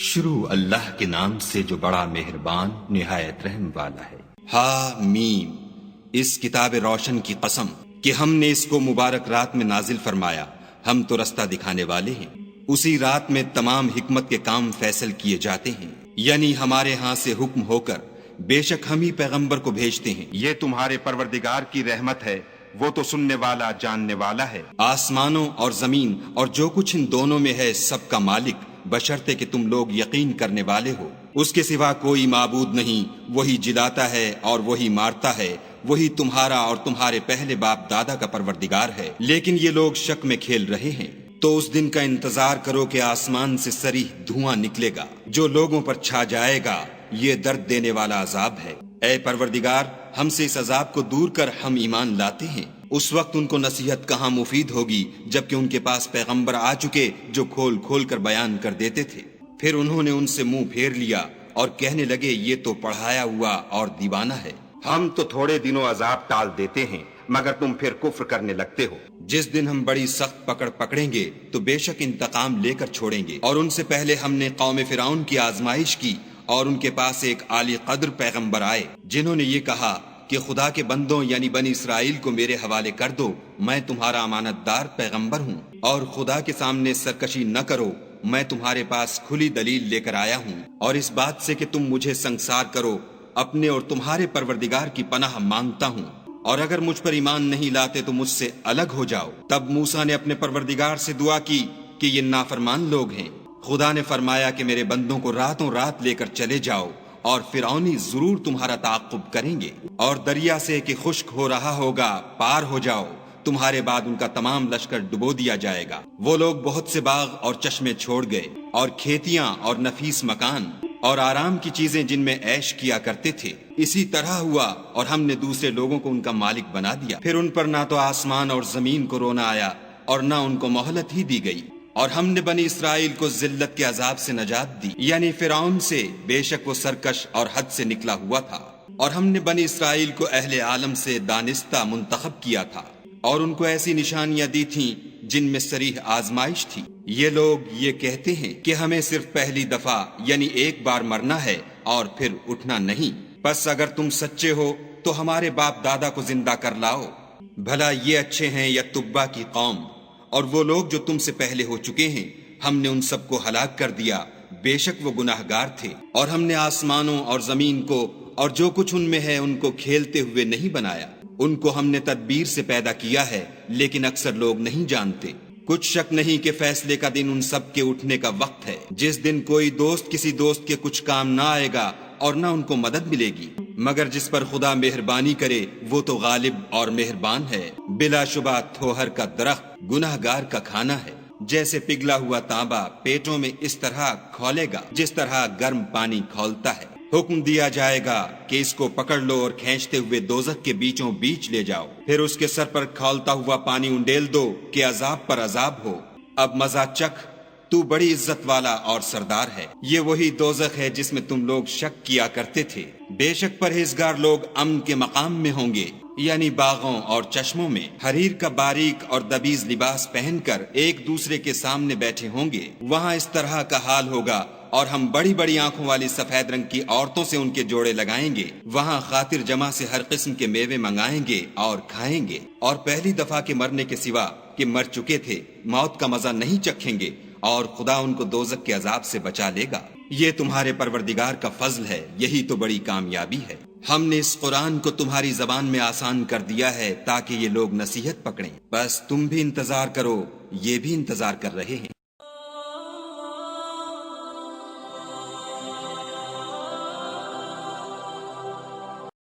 شروع اللہ کے نام سے جو بڑا مہربان نہایت رحم والا ہے۔ ہا میم، اس کتاب روشن کی قسم کہ ہم نے اس کو مبارک رات میں نازل فرمایا، ہم تو رستہ دکھانے والے ہیں۔ اسی رات میں تمام حکمت کے کام فیصل کیے جاتے ہیں، یعنی ہمارے ہاں سے حکم ہو کر بے شک ہم ہی پیغمبر کو بھیجتے ہیں۔ یہ تمہارے پروردگار کی رحمت ہے، وہ تو سننے والا جاننے والا ہے۔ آسمانوں اور زمین اور جو کچھ ان دونوں میں ہے سب کا مالک، بشرطے کہ تم لوگ یقین کرنے والے ہو۔ اس کے سوا کوئی معبود نہیں، وہی جلاتا ہے اور وہی مارتا ہے، وہی تمہارا اور تمہارے پہلے باپ دادا کا پروردگار ہے، لیکن یہ لوگ شک میں کھیل رہے ہیں۔ تو اس دن کا انتظار کرو کہ آسمان سے صریح دھواں نکلے گا جو لوگوں پر چھا جائے گا، یہ درد دینے والا عذاب ہے۔ اے پروردگار، ہم سے اس عذاب کو دور کر، ہم ایمان لاتے ہیں۔ اس وقت ان کو نصیحت کہاں مفید ہوگی جبکہ ان کے پاس پیغمبر آ چکے جو کھول کھول کر بیان کر دیتے تھے۔ پھر انہوں نے ان سے منہ پھیر لیا اور کہنے لگے یہ تو پڑھایا ہوا اور دیوانہ ہے۔ ہم تو تھوڑے دنوں عذاب ٹال دیتے ہیں مگر تم پھر کفر کرنے لگتے ہو۔ جس دن ہم بڑی سخت پکڑ پکڑیں گے تو بے شک انتقام لے کر چھوڑیں گے۔ اور ان سے پہلے ہم نے قوم فرعون کی آزمائش کی اور ان کے پاس ایک عالی قدر پیغمبر آئے جنہوں نے یہ کہا کہ خدا کے بندوں یعنی بنی اسرائیل کو میرے حوالے کر دو، میں تمہارا امانت دار پیغمبر ہوں، اور خدا کے سامنے سرکشی نہ کرو، میں تمہارے پاس کھلی دلیل لے کر آیا ہوں، اور اس بات سے کہ تم مجھے سنگسار کرو اپنے اور تمہارے پروردگار کی پناہ مانگتا ہوں، اور اگر مجھ پر ایمان نہیں لاتے تو مجھ سے الگ ہو جاؤ۔ تب موسیٰ نے اپنے پروردگار سے دعا کی کہ یہ نافرمان لوگ ہیں۔ خدا نے فرمایا کہ میرے بندوں کو راتوں رات لے کر چلے جاؤ، اور فرعونی ضرور تمہارا تعاقب کریں گے، اور دریا سے کہ خشک ہو رہا ہوگا پار ہو جاؤ، تمہارے بعد ان کا تمام لشکر ڈبو دیا جائے گا۔ وہ لوگ بہت سے باغ اور چشمے چھوڑ گئے، اور کھیتیاں اور نفیس مکان اور آرام کی چیزیں جن میں عیش کیا کرتے تھے۔ اسی طرح ہوا اور ہم نے دوسرے لوگوں کو ان کا مالک بنا دیا۔ پھر ان پر نہ تو آسمان اور زمین کو رونا آیا اور نہ ان کو مہلت ہی دی گئی، اور ہم نے بنی اسرائیل کو ذلت کے عذاب سے نجات دی، یعنی فرعون سے، بے شک وہ سرکش اور حد سے نکلا ہوا تھا۔ اور ہم نے بنی اسرائیل کو اہل عالم سے دانستہ منتخب کیا تھا، اور ان کو ایسی نشانیاں دی تھیں جن میں صریح آزمائش تھی۔ یہ لوگ یہ کہتے ہیں کہ ہمیں صرف پہلی دفعہ یعنی ایک بار مرنا ہے اور پھر اٹھنا نہیں، پس اگر تم سچے ہو تو ہمارے باپ دادا کو زندہ کر لاؤ۔ بھلا یہ اچھے ہیں یا تبا کی قوم؟ اور وہ لوگ جو تم سے پہلے ہو چکے ہیں ہم نے ان سب کو ہلاک کر دیا، بے شک وہ گناہ گار تھے۔ اور ہم نے آسمانوں اور زمین کو اور جو کچھ ان میں ہے ان کو کھیلتے ہوئے نہیں بنایا، ان کو ہم نے تدبیر سے پیدا کیا ہے، لیکن اکثر لوگ نہیں جانتے۔ کچھ شک نہیں کہ فیصلے کا دن ان سب کے اٹھنے کا وقت ہے، جس دن کوئی دوست کسی دوست کے کچھ کام نہ آئے گا اور نہ ان کو مدد ملے گی، مگر جس پر خدا مہربانی کرے وہ تو غالب اور مہربان ہے۔ بلا شبہ تھوہر کا درخت گناہ گار کا کھانا ہے، جیسے پگھلا ہوا تانبا پیٹوں میں اس طرح کھولے گا جس طرح گرم پانی کھولتا ہے۔ حکم دیا جائے گا کہ اس کو پکڑ لو اور کھینچتے ہوئے دوزخ کے بیچوں بیچ لے جاؤ، پھر اس کے سر پر کھولتا ہوا پانی انڈیل دو کہ عذاب پر عذاب ہو، اب مزہ چکھ، تو بڑی عزت والا اور سردار ہے۔ یہ وہی دوزخ ہے جس میں تم لوگ شک کیا کرتے تھے۔ بے شک پرہیزگار لوگ امن کے مقام میں ہوں گے، یعنی باغوں اور چشموں میں حریر کا باریک اور دبیز لباس پہن کر ایک دوسرے کے سامنے بیٹھے ہوں گے۔ وہاں اس طرح کا حال ہوگا، اور ہم بڑی بڑی آنکھوں والی سفید رنگ کی عورتوں سے ان کے جوڑے لگائیں گے۔ وہاں خاطر جمع سے ہر قسم کے میوے منگائیں گے اور کھائیں گے، اور پہلی دفعہ کے مرنے کے سوا کہ مر چکے تھے موت کا مزہ نہیں چکھیں گے، اور خدا ان کو دوزخ کے عذاب سے بچا لے گا۔ یہ تمہارے پروردگار کا فضل ہے، یہی تو بڑی کامیابی ہے۔ ہم نے اس قرآن کو تمہاری زبان میں آسان کر دیا ہے تاکہ یہ لوگ نصیحت پکڑیں، بس تم بھی انتظار کرو، یہ بھی انتظار کر رہے ہیں۔